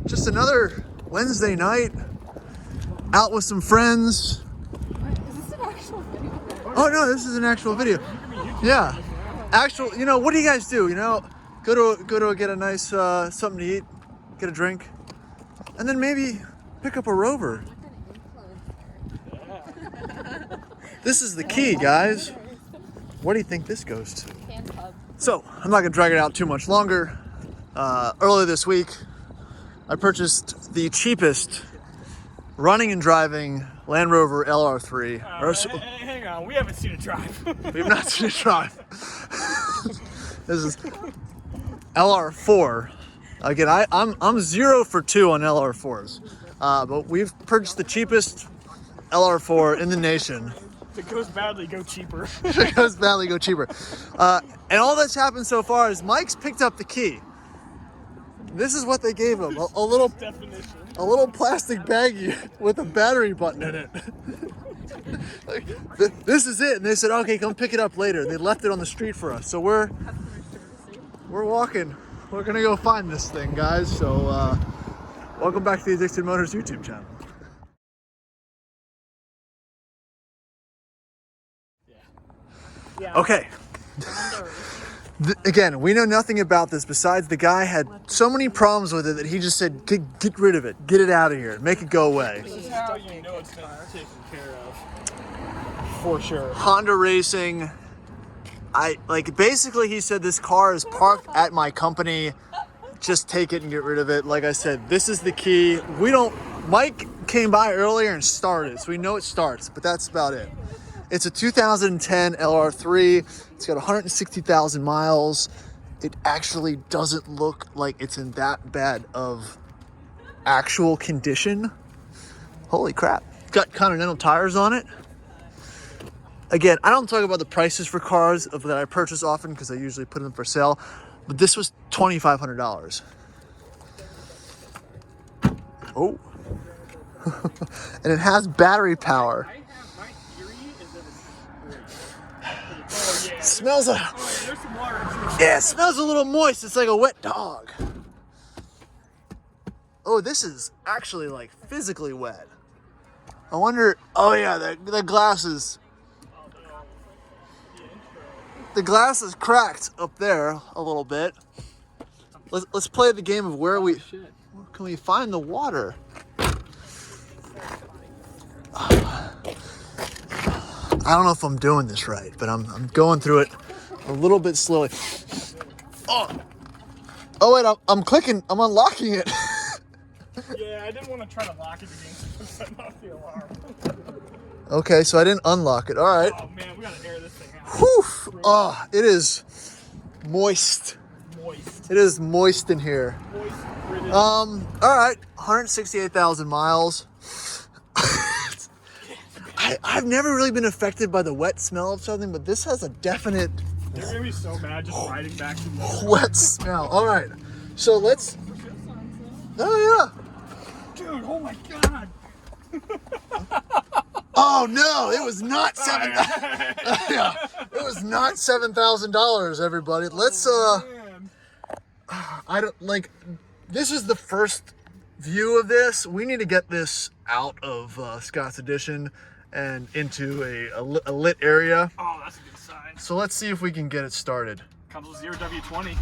just another Wednesday night out with some friends. Is this an actual video? Oh no, this is an actual video. Yeah, actual. You know, what do you guys do? You know, go to get a nice something to eat, get a drink, and then maybe pick up a Rover. This is the key, guys. What do you think this goes to? So I'm not gonna drag it out too much longer. Earlier this week, I purchased the cheapest running and driving Land Rover LR3. Hang on, we haven't seen it drive. We've not seen it drive. This is LR4. Again, I'm 0 for 2 on LR4s, but we've purchased the cheapest LR4 in the nation. If it goes badly, go cheaper. If it goes badly, go cheaper. And all that's happened so far is Mike's picked up the key. This is what they gave him, a little plastic baggie with a battery button in it. This is it, and they said, okay, come pick it up later. They left it on the street for us, so we're walking. We're gonna go find this thing, guys. So welcome back to the Addicted Motors YouTube channel. Yeah. Okay. Again, we know nothing about this besides the guy had so many problems with it that he just said, get rid of it, get it out of here, make it go away. This is how you know it's not taken care of. For sure. Honda Racing. Basically he said this car is parked at my company. Just take it and get rid of it. Like I said, this is the key. Mike came by earlier and started, so we know it starts, but that's about it. It's a 2010 LR3. It's got 160,000 miles. It actually doesn't look like it's in that bad of actual condition. Holy crap. It's got Continental tires on it. Again, I don't talk about the prices for cars that I purchase often because I usually put them for sale, but this was $2,500. Oh. And it has battery power. Smells like, yeah, it smells a little moist. It's like a wet dog. Oh, this is actually like physically wet. I wonder, oh yeah, the glass is cracked up there a little bit. Let's play the game of where can we find the water? I don't know if I'm doing this right, but I'm going through it a little bit slowly. Oh wait, I'm clicking, I'm unlocking it. Yeah, I didn't want to try to lock it again, set off the alarm. Okay, so I didn't unlock it. All right. Oh man, we gotta air this thing out. Whew. Oh, it is moist. Moist. It is moist in here. Moist. British. All right, 168,000 miles. I've never really been affected by the wet smell of something, but this has a definite You're gonna be so mad just riding back to the wet smell. All right, so let's. Oh yeah. Dude, oh my god. Oh no, it was not yeah, it was not $7,000. Everybody, let's I don't like. This is the first view of this. We need to get this out of Scott's Edition and into a lit area. Oh, that's a good sign. So let's see if we can get it started. Comes with 0W20.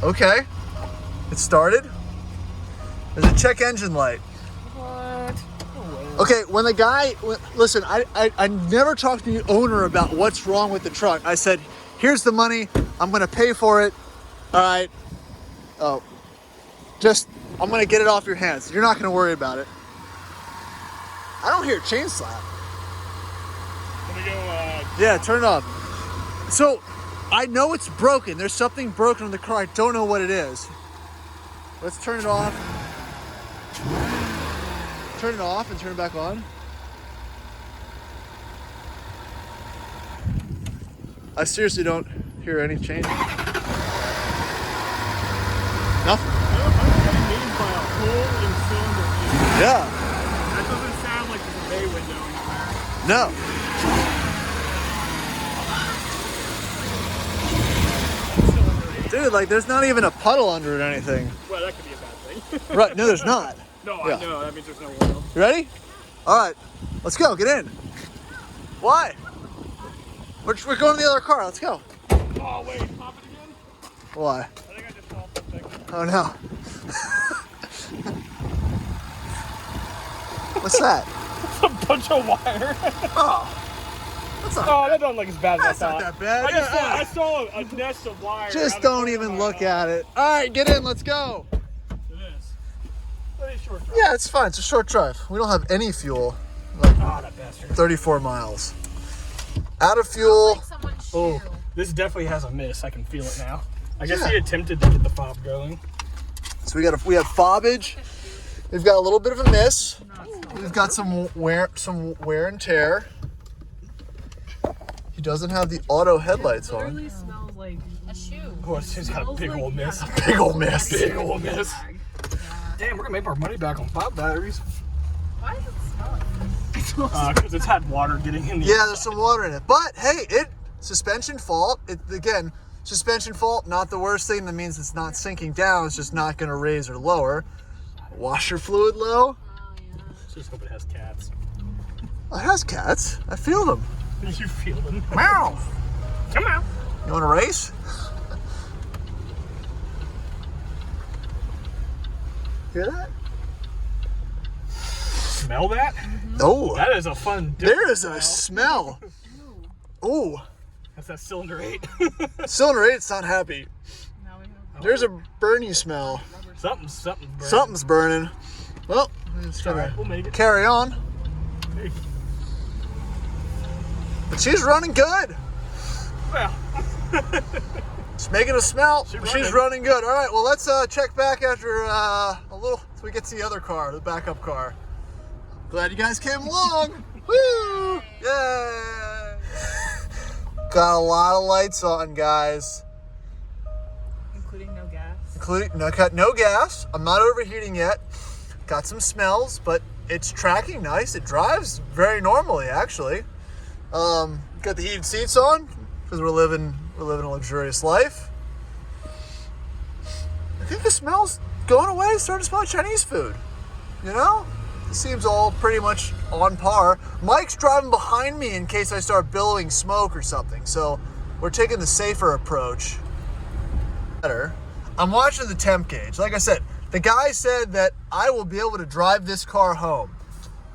Okay, it started. There's a check engine light. What? Okay, when the guy, listen, I never talked to the owner about what's wrong with the truck. I said, here's the money, I'm gonna pay for it. All right, oh, I'm gonna get it off your hands. You're not gonna worry about it. I don't hear a chain slap. Let me go, yeah, turn it off. So, I know it's broken. There's something broken on the car. I don't know what it is. Let's turn it off. Turn it off and turn it back on. I seriously don't hear any change. Nothing. Yeah. That doesn't sound like there's a bay window anywhere. No. Dude, like there's not even a puddle under it or anything. Well, that could be a bad thing. Right, no there's not. No, Yeah. I know. That means there's no oil. You ready? All right, let's go, get in. Why? We're going to the other car, let's go. Oh, wait. Pop it again? Why? I think I just saw something. Oh no. What's that? It's a bunch of wire. Oh. That's not Oh, that doesn't look as bad as That's I not thought. that bad. I saw a nest of wire. Just don't even look at it. All right, get in, let's go. It is. Pretty short drive. Yeah, it's fine, it's a short drive. We don't have any fuel. Oh, that bastard. 34 miles. Out of fuel. Like someone's shoe. Oh, this definitely has a miss. I can feel it now. I guess Yeah. he attempted to get the fob going. So we have fobbage. We've got a little bit of a miss. We've got some wear and tear. He doesn't have the auto headlights on. Literally smells like a shoe. Of course, he's got a big old miss. Big old miss. Big old miss. Damn, we're gonna make our money back on fob batteries. Why does it smell like Because it's had water getting in the Yeah, there's some water in it. But hey, suspension fault. Again, suspension fault, not the worst thing. That means it's not sinking down. It's just not going to raise or lower. Washer fluid low. Just hope it has cats. Oh, it has cats. I feel them. You feel them. Meow. Come on. You want to race? Hear that? Smell that? Oh, That is a fun. there is a smell. Oh, That's that cylinder 8. cylinder 8's not happy. Now we have There's a burny smell. Something's burning. Something's burning. Well, it's All gonna right, we'll make it. carry on. Hey. But she's running good. Well, It's making a smell. She's She's running. running good. All right, well, let's check back after a little, so we get to the other car, the backup car. Glad you guys came along. Woo! Yay! Got a lot of lights on, guys. including no gas. Including no gas. I'm not overheating yet. Got some smells, but it's tracking nice. It drives very normally, actually. Got the heated seats on because we're living a luxurious life. I think the smell's going away. It's starting to smell like Chinese food. You know, it seems all pretty much on par. Mike's driving behind me in case I start billowing smoke or something. So we're taking the safer approach. Better. I'm watching the temp gauge. Like I said, the guy said that I will be able to drive this car home.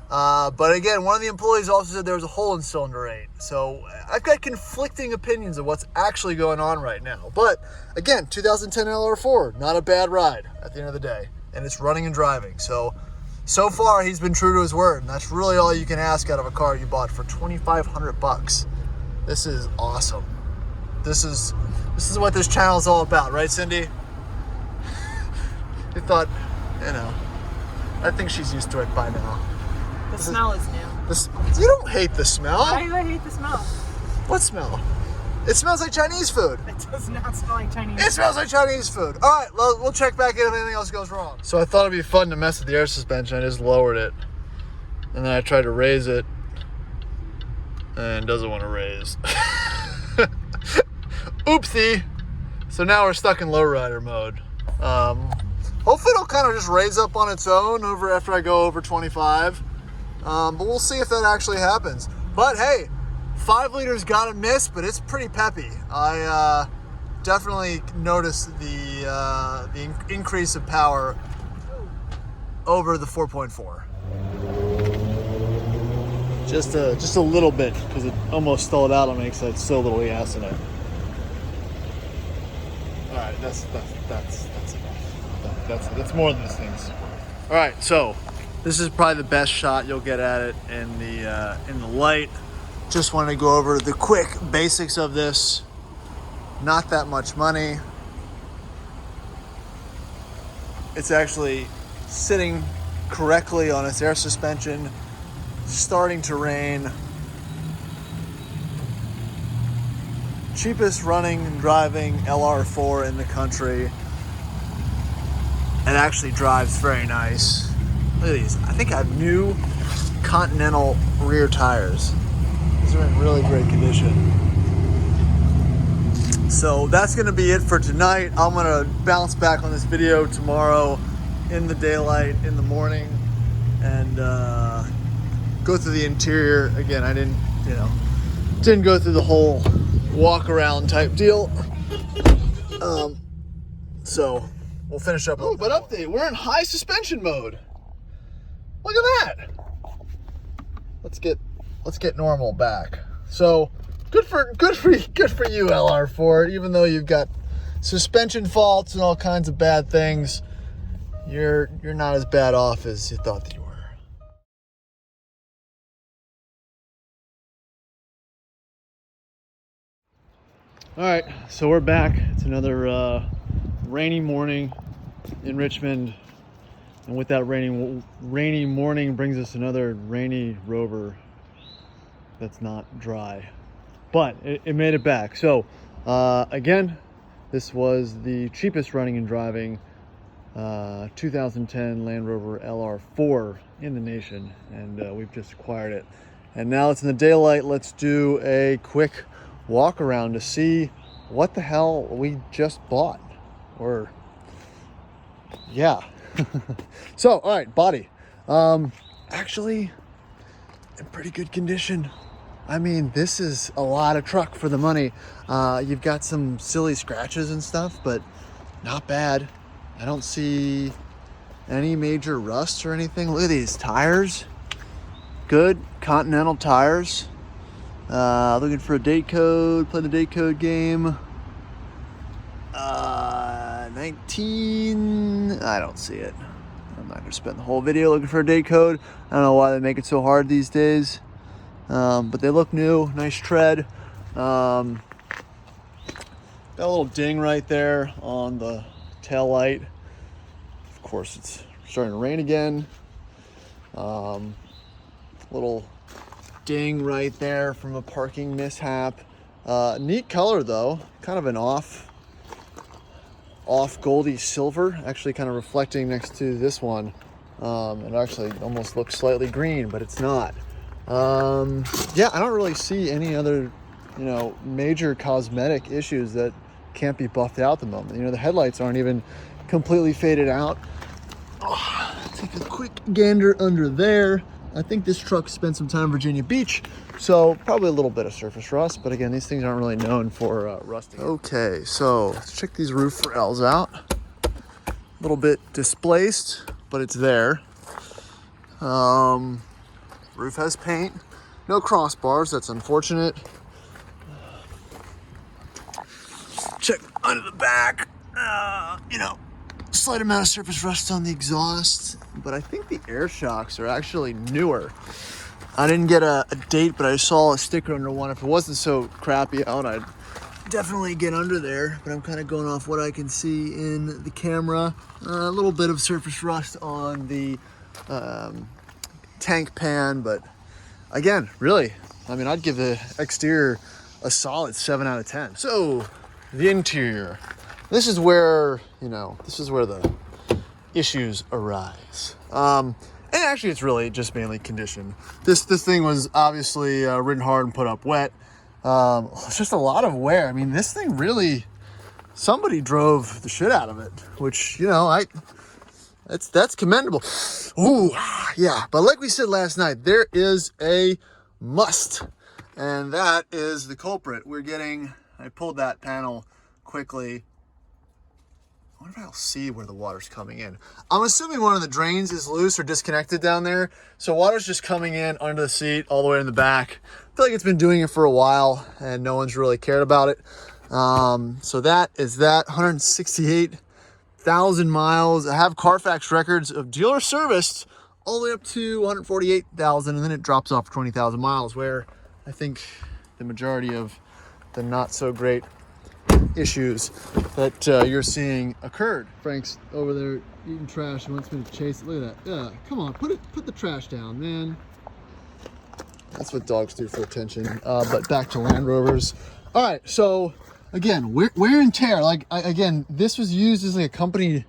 But again, one of the employees also said there was a hole in cylinder 8. So I've got conflicting opinions of what's actually going on right now. But again, 2010 LR4, not a bad ride at the end of the day. And it's running and driving. So far he's been true to his word. And that's really all you can ask out of a car you bought for $2,500. This is awesome. This is what this channel is all about, right, Cindy? You thought, I think she's used to it by now. The smell is new. You don't hate the smell. Why do I hate the smell? What smell? It smells like Chinese food. It does not smell like Chinese. It smells like Chinese food. All right, we'll check back in if anything else goes wrong. So I thought it'd be fun to mess with the air suspension. I just lowered it. And then I tried to raise it. And it doesn't want to raise. Oopsie. So now we're stuck in lowrider mode. Hopefully it'll kind of just raise up on its own after I go over 25. But we'll see if that actually happens. But hey, 5 liters got a miss, but it's pretty peppy. I definitely noticed the increase of power over the 4.4. Just a little bit, because it almost stalled out on me because I had so little gas in it. All right, that's enough. That's more than this thing's worth. All right, so this is probably the best shot you'll get at it in the light. Just wanted to go over the quick basics of this. Not that much money. It's actually sitting correctly on its air suspension. Starting to rain. Cheapest running and driving LR4 in the country. It actually drives very nice. Look at these. I think I have new Continental rear tires. These are in really great condition. So that's gonna be it for tonight. I'm gonna bounce back on this video tomorrow in the daylight, in the morning, and go through the interior. Again, I didn't go through the whole walk around type deal. So we'll finish up. Oh, but update, we're in high suspension mode. Look at that. Let's get normal back. So good for you, LR4. Even though you've got suspension faults and all kinds of bad things, you're not as bad off as you thought that you were. All right, so we're back. It's another rainy morning in Richmond, and with that rainy morning brings us another rainy Rover that's not dry, but it made it back. So again, this was the cheapest running and driving 2010 Land Rover LR4 in the nation, and we've just acquired it. And now it's in the daylight. Let's do a quick walk around to see what the hell we just bought. Or yeah. So all right, body actually in pretty good condition. I mean, this is a lot of truck for the money. You've got some silly scratches and stuff, but not bad. I don't see any major rust or anything. Look at these tires. Good Continental tires. Looking for a date code, play the date code game. 19, I don't see it. I'm not gonna spend the whole video looking for a date code. I don't know why they make it so hard these days. But they look new, nice tread. Got a little ding right there on the tail light. Of course, it's starting to rain again. Little ding right there from a parking mishap. Neat color though, kind of an off goldy silver, actually kind of reflecting next to this one. It actually almost looks slightly green, but it's not. Yeah, I don't really see any other, major cosmetic issues that can't be buffed out at the moment. The headlights aren't even completely faded out. Oh, take a quick gander under there. I think this truck spent some time in Virginia Beach, so probably a little bit of surface rust, but again, these things aren't really known for rusting. Okay, so let's check these roof rails out. A little bit displaced, but it's there. Roof has paint. No crossbars, that's unfortunate. Check under the back. Slight amount of surface rust on the exhaust, but I think the air shocks are actually newer. I didn't get a date, but I saw a sticker under one. If it wasn't so crappy out, I'd definitely get under there, but I'm kind of going off what I can see in the camera. A little bit of surface rust on the tank pan, but again, really, I'd give the exterior a solid 7 out of 10. So the interior. This is where, the issues arise. And actually it's really just mainly condition. This thing was obviously ridden hard and put up wet. It's just a lot of wear. This thing really, somebody drove the shit out of it, which, that's commendable. Ooh, yeah. But like we said last night, there is a must, and that is the culprit. I pulled that panel quickly. I wonder if I'll see where the water's coming in. I'm assuming one of the drains is loose or disconnected down there. So water's just coming in under the seat all the way in the back. I feel like it's been doing it for a while and no one's really cared about it. So that is that. 168,000 miles. I have Carfax records of dealer serviced all the way up to 148,000, and then it drops off 20,000 miles, where I think the majority of the not so great issues that you're seeing occurred. Frank's over there eating trash. He wants me to chase it. Look at that. Yeah, come on, put the trash down, man. That's what dogs do for attention. But back to Land Rovers. All right, so again, wear and tear. Again, this was used as like a company. I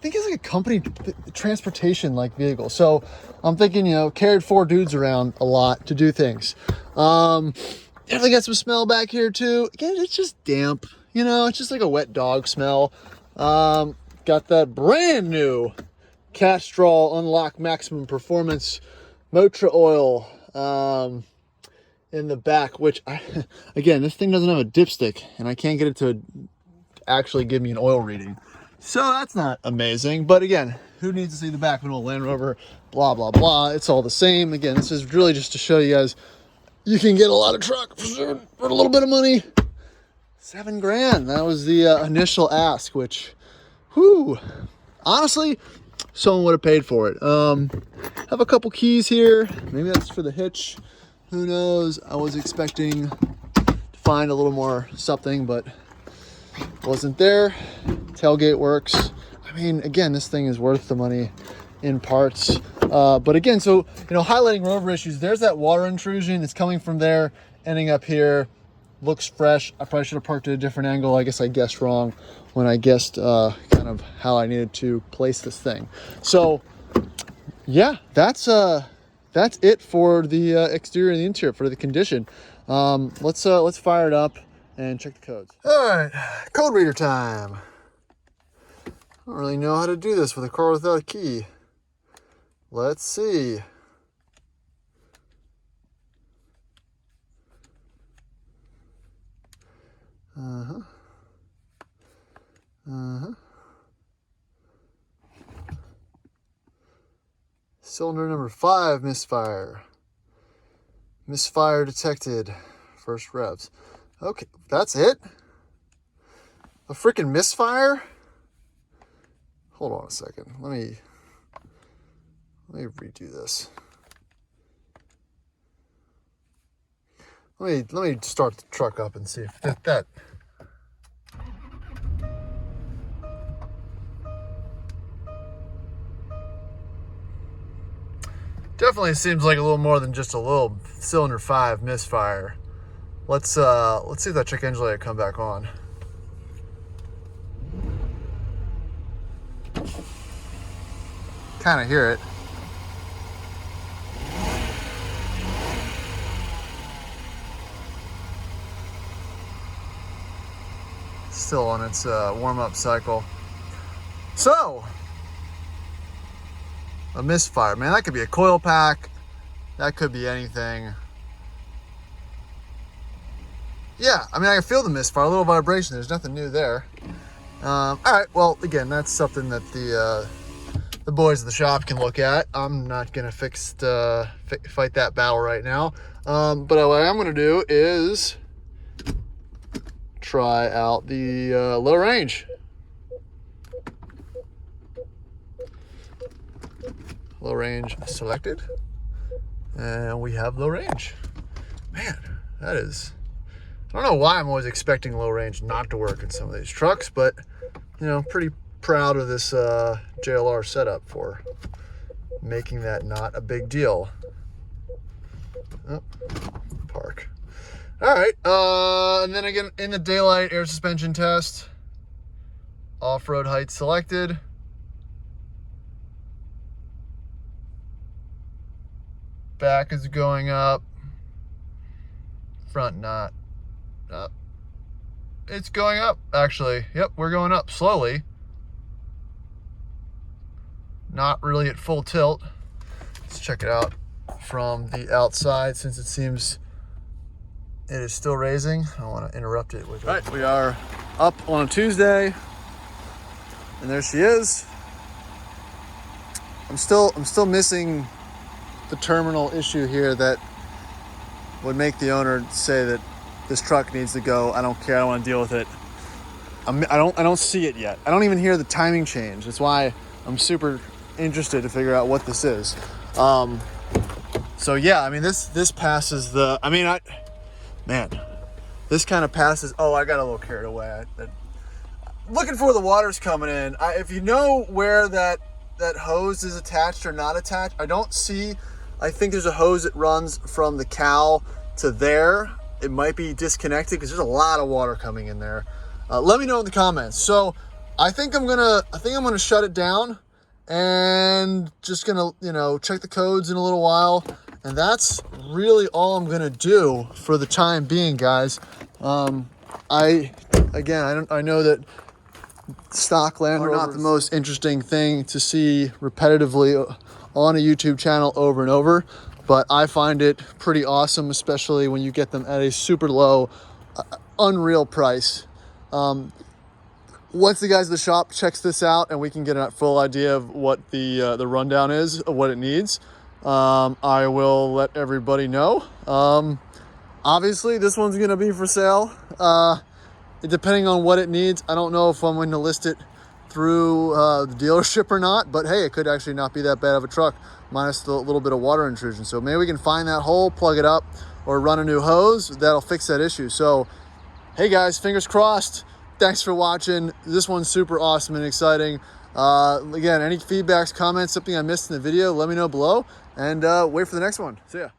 think it's like a company transportation vehicle. So I'm thinking, carried 4 dudes around a lot to do things. Definitely got some smell back here too. Again, it's just damp. You know, it's just like a wet dog smell. Got that brand new Castrol Unlock Maximum Performance Motra Oil in the back, which again, this thing doesn't have a dipstick and I can't get it to actually give me an oil reading. So that's not amazing, but again, who needs to see the back of an old Land Rover? Blah, blah, blah. It's all the same. Again, this is really just to show you guys you can get a lot of truck for a little bit of money. $7 grand. That was the initial ask, which, whew, honestly, someone would have paid for it. Have a couple keys here. Maybe that's for the hitch. Who knows? I was expecting to find a little more something, but wasn't there. Tailgate works. I mean, again, this thing is worth the money in parts. But again, so, you know, highlighting Rover issues, there's that water intrusion. It's coming from there, ending up here. Looks fresh. I probably should have parked at a different angle. I guess I guessed wrong when I guessed kind of how I needed to place this thing. So yeah, that's it for the exterior and the interior, for the condition. Let's fire it up and check the codes. All right, code reader time. I don't really know how to do this with a car without a key. Let's see. Cylinder number 5, misfire. Misfire detected. First revs. Okay, that's it? A freaking misfire? Hold on a second. Let me redo this. Let me start the truck up and see if that definitely seems like a little more than just a little cylinder 5 misfire. Let's see if that check engine light will come back on. Kind of hear it. Still on its warm-up cycle. So, a misfire, man, that could be a coil pack. That could be anything. Yeah, I mean, I can feel the misfire, a little vibration. There's nothing new there. All right, well, again, that's something that the boys at the shop can look at. I'm not gonna fight that battle right now. But what I'm gonna do is try out the low range. Low range selected, and we have low range. Man, that is, I don't know why I'm always expecting low range not to work in some of these trucks, but you know, pretty proud of this JLR setup for making that not a big deal. Oh, park. All right, and then again, in the daylight, air suspension test, off-road height selected. Back is going up, front not up. It's going up, actually. Yep, we're going up slowly. Not really at full tilt. Let's check it out from the outside, since it seems it is still raising. I don't want to interrupt it with it. All right, we are up on a Tuesday, and there she is. I'm still missing the terminal issue here that would make the owner say that this truck needs to go. I don't care. I don't want to deal with it. I don't see it yet. I don't even hear the timing change. That's why I'm super interested to figure out what this is. So yeah, I mean, this passes the, I mean, this kind of passes. Oh, I got a little carried away. Looking for the water's coming in. If you know where that hose is attached or not attached, I don't see. I think there's a hose that runs from the cowl to there. It might be disconnected because there's a lot of water coming in there. Let me know in the comments. So I think I'm gonna shut it down and just gonna, you know, check the codes in a little while. And that's really all I'm gonna do for the time being, guys. I again, I know that stock Land Rovers are not the most interesting thing to see repetitively on a YouTube channel over and over, but I find it pretty awesome, especially when you get them at a super low, unreal price. Once the guys at the shop checks this out and we can get a full idea of what the rundown is of what it needs, I will let everybody know. Obviously, this one's gonna be for sale. Depending on what it needs, I don't know if I'm going to list it through the dealership or not, but hey, it could actually not be that bad of a truck, minus the little bit of water intrusion. So maybe we can find that hole, plug it up, or run a new hose. That'll fix that issue. So, hey guys, fingers crossed. Thanks for watching. This one's super awesome and exciting. Again, any feedbacks, comments, something I missed in the video, let me know below, and wait for the next one. See ya.